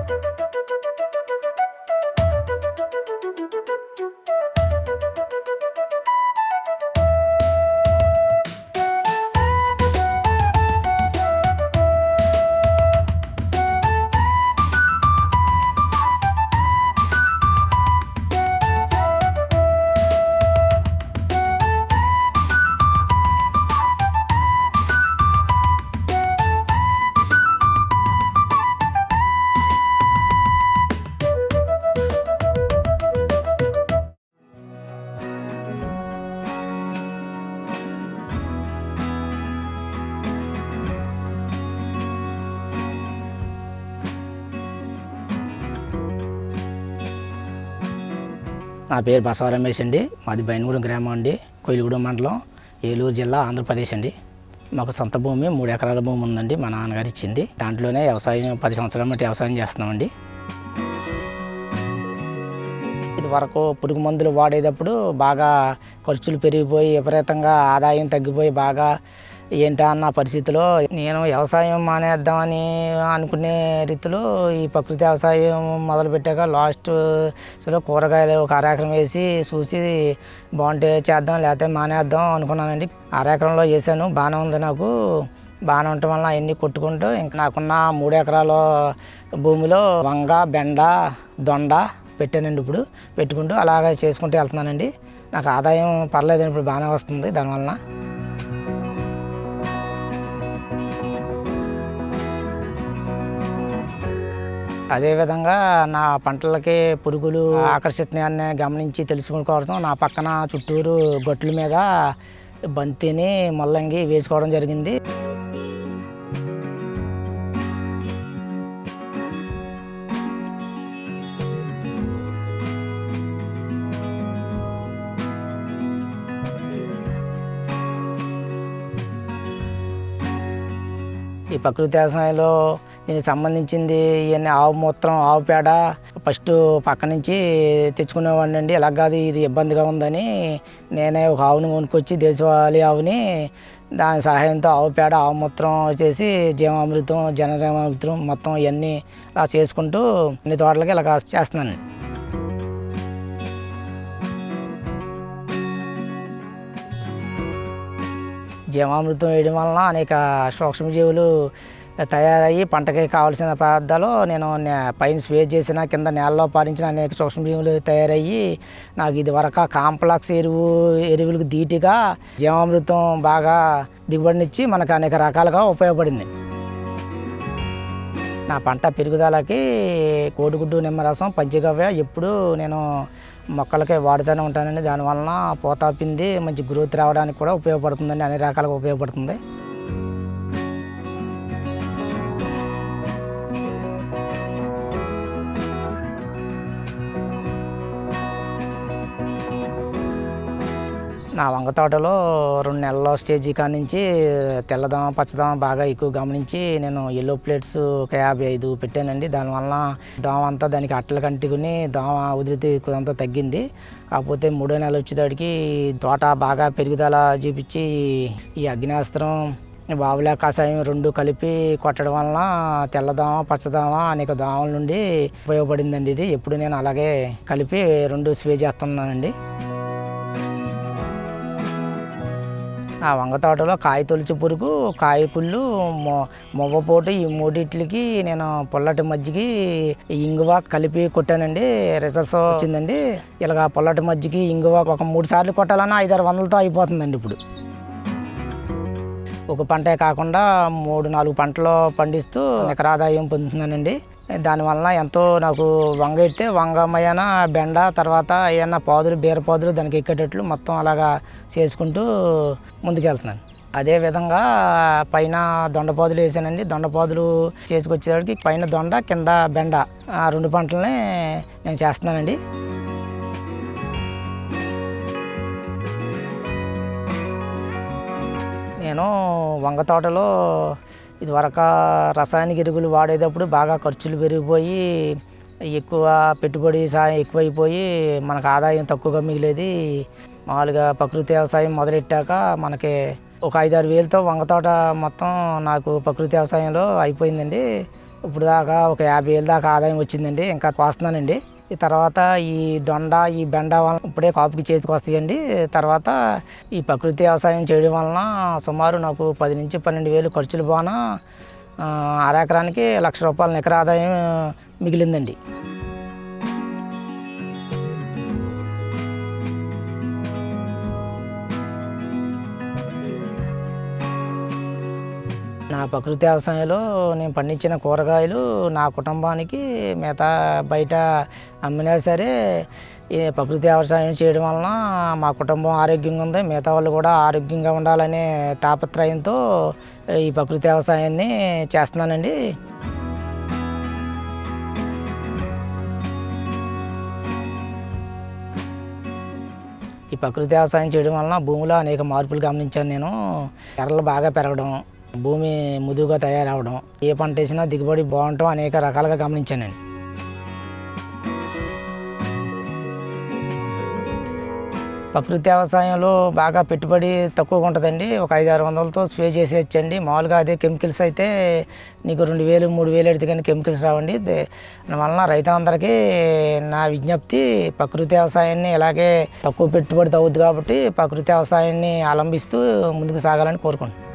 నా పేరు బసవ రమేష్ అండి. మాది బైనగూడెం గ్రామం అండి, కొయిలగూడెం మండలం, ఏలూరు జిల్లా, ఆంధ్రప్రదేశ్ అండి. మాకు సొంత భూమి 3 ఎకరాల భూమి ఉందండి, మా నాన్నగారు ఇచ్చింది. దాంట్లోనే వ్యవసాయం 10 సంవత్సరాల మట్టి వ్యవసాయం చేస్తున్నామండి. ఇది వరకు పురుగు మందులు వాడేటప్పుడు బాగా ఖర్చులు పెరిగిపోయి విపరీతంగా ఆదాయం తగ్గిపోయి బాగా ఏంటా అన్న పరిస్థితిలో నేను వ్యవసాయం మానేద్దామని అనుకునే రీతిలో ఈ ప్రకృతి వ్యవసాయం మొదలుపెట్టాక లాస్ట్లో కూరగాయలు ఒక అరెకరం వేసి చూసి బాగుంటే చేద్దాం లేకపోతే మానేద్దాం అనుకున్నానండి. అరెకరంలో వేసాను, బాగానే ఉంది. నాకు బాగానే ఉండటం వల్ల అవన్నీ కొట్టుకుంటూ ఇంకా నాకున్న 3 ఎకరాల భూమిలో వంగ, బెండ, దొండ పెట్టానండి. ఇప్పుడు పెట్టుకుంటూ అలాగే చేసుకుంటూ వెళ్తున్నానండి. నాకు ఆదాయం పర్లేదండి, ఇప్పుడు బాగానే వస్తుంది. దానివలన అదేవిధంగా నా పంటలకి పురుగులు ఆకర్షిస్తున్నాయని గమనించి తెలుసుకోవడం నా పక్కన చుట్టూరు గొట్ల మీద బంతిని, ముల్లంగి వేసుకోవడం జరిగింది. ఈ ప్రకృతి వ్యవసాయంలో దీనికి సంబంధించింది ఇవన్నీ ఆవు మూత్రం, ఆవు పేడ ఫస్ట్ పక్క నుంచి తెచ్చుకునేవాడిని అండి. ఎలా కాదు ఇది ఇబ్బందిగా ఉందని నేనే ఒక ఆవుని కొనుక్కొచ్చి, దేశవాళీ ఆవుని, దాని సహాయంతో ఆవు పేడ, ఆవు మూత్రం చేసి జీవామృతం, జనజీవామృతం మొత్తం ఇవన్నీ అలా చేసుకుంటూ అన్ని తోటలకి ఇలా చేస్తున్నానండి. జీవామృతం వేయడం వలన అనేక సూక్ష్మజీవులు తయారయ్యి పంటకి కావాల్సిన పదార్థాలు నేను పైన స్ప్రే చేసిన, కింద నేలలో పారించిన అనేక సూక్ష్మజీవులు తయారయ్యి నాకు ఇది వరకు కాంప్లెక్స్ ఎరువులకు ధీటుగా జీవామృతం బాగా దిగుబడినిచ్చి మనకు అనేక రకాలుగా ఉపయోగపడింది. నా పంట పెరుగుదలకి కోడిగుడ్డు, నిమ్మరసం, పంచగవ్య ఎప్పుడు నేను మొక్కలకి వాడుతూనే ఉంటానండి. దానివలన పూత పిండి మంచి గ్రోత్ రావడానికి కూడా ఉపయోగపడుతుందండి, అన్ని రకాలుగా ఉపయోగపడుతుంది. నా వంగ తోటలో 2 నెలల స్టేజీ కానించి తెల్లదోమ, పచ్చదోమ బాగా ఎక్కువ గమనించి నేను ఎల్లో ప్లేట్స్ ఒక 55 పెట్టానండి. దానివల్ల దోమ అంతా దానికి అట్టలు కంటుకుని దోమ ఉధృతి అంతా తగ్గింది. కాకపోతే 3వ నెల వచ్చేదాడికి తోట బాగా పెరుగుదల చూపించి ఈ అగ్నేస్త్రం, బావుల కషాయం 2 కలిపి కొట్టడం వలన తెల్లదోమ, పచ్చదోమ అనేక దోమల నుండి ఉపయోగపడిందండి. ఇది ఎప్పుడు నేను అలాగే కలిపి 2 స్ప్రే చేస్తున్నానండి. ఆ వంగ తోటలో కాయ తొలిచి పురుగు, కాయ కుళ్ళు, మొవ్వపోటు ఈ 3టికి నేను పొల్లటి మజ్జిగి, ఇంగువ కలిపి కొట్టానండి. రిజల్ట్స్ వచ్చిందండి. ఇలాగ పొల్లటి మజ్జిగి, ఇంగువ ఒక 3 సార్లు కొట్టాలన్నా 500-600తో అయిపోతుందండి. ఇప్పుడు ఒక పంటే కాకుండా 3-4 పంటలు పండిస్తూ ఎకర ఆదాయం పొందుతున్నానండి. దానివల్ల ఎంతో నాకు వంగ అయితే వంగమయ్యాన, బెండ, తర్వాత ఏమన్నా పాదులు, బీరపాదులు దానికి ఎక్కేటట్లు మొత్తం అలాగా చేసుకుంటూ ముందుకెళ్తున్నాను. అదేవిధంగా పైన దొండపాదులు వేసానండి. దొండపాదులు చేసుకొచ్చేవాడికి పైన దొండ, కింద బెండ 2 పంటలని నేను చేస్తున్నానండి. నేను వంగ తోటలో ఇదివరకు రసాయనిక ఎరువులు వాడేటప్పుడు బాగా ఖర్చులు పెరిగిపోయి ఎక్కువ పెట్టుబడి ఎక్కువైపోయి మనకు ఆదాయం తక్కువగా మిగిలేది. మామూలుగా ప్రకృతి వ్యవసాయం మొదలెట్టాక మనకి ఒక 5-6 వేలతో వంగ తోట మొత్తం నాకు ప్రకృతి వ్యవసాయంలో అయిపోయిందండి. ఇప్పుడు దాకా ఒక 50,000 దాకా ఆదాయం వచ్చిందండి. ఇంకా కోస్తున్నానండి. ఈ తర్వాత ఈ దొండ, ఈ బెండ వలన ఇప్పుడే కాపుకి చేతికి వస్తాయండి. తర్వాత ఈ ప్రకృతి వ్యవసాయం చేయడం వలన సుమారు నాకు 10,000-12,000 ఖర్చులు పోనా అరెకరానికి ₹1,00,000 నికర ఆదాయం మిగిలిందండి. నా ప్రకృతి వ్యవసాయంలో నేను పండించిన కూరగాయలు నా కుటుంబానికి మిగతా బయట అమ్మినా సరే ఈ ప్రకృతి వ్యవసాయం చేయడం వలన మా కుటుంబం ఆరోగ్యంగా ఉంది. మిగతా వాళ్ళు కూడా ఆరోగ్యంగా ఉండాలనే తాపత్రయంతో ఈ ప్రకృతి వ్యవసాయాన్ని చేస్తున్నానండి. ఈ ప్రకృతి వ్యవసాయం చేయడం వలన భూమిలో అనేక మార్పులు గమనించాను నేను. ఎర్రలు బాగా పెరగడం, భూమి ముదువుగా తయారవడం, ఏ పంట వేసినా దిగుబడి బాగుండటం అనేక రకాలుగా గమనించానండి. ప్రకృతి వ్యవసాయంలో బాగా పెట్టుబడి తక్కువగా ఉంటుందండి. ఒక 500-600తో స్ప్రే చేసేయచ్చండి. మామూలుగా అదే కెమికల్స్ అయితే నీకు 2,000-3,000 ఎడితే కానీ కెమికల్స్ రావండి. దానివలన రైతులందరికీ నా విజ్ఞప్తి, ప్రకృతి వ్యవసాయాన్ని ఇలాగే తక్కువ పెట్టుబడితో అవుద్ది కాబట్టి ప్రకృతి వ్యవసాయాన్ని అవలంబిస్తూ ముందుకు సాగాలని కోరుకుంటున్నాను.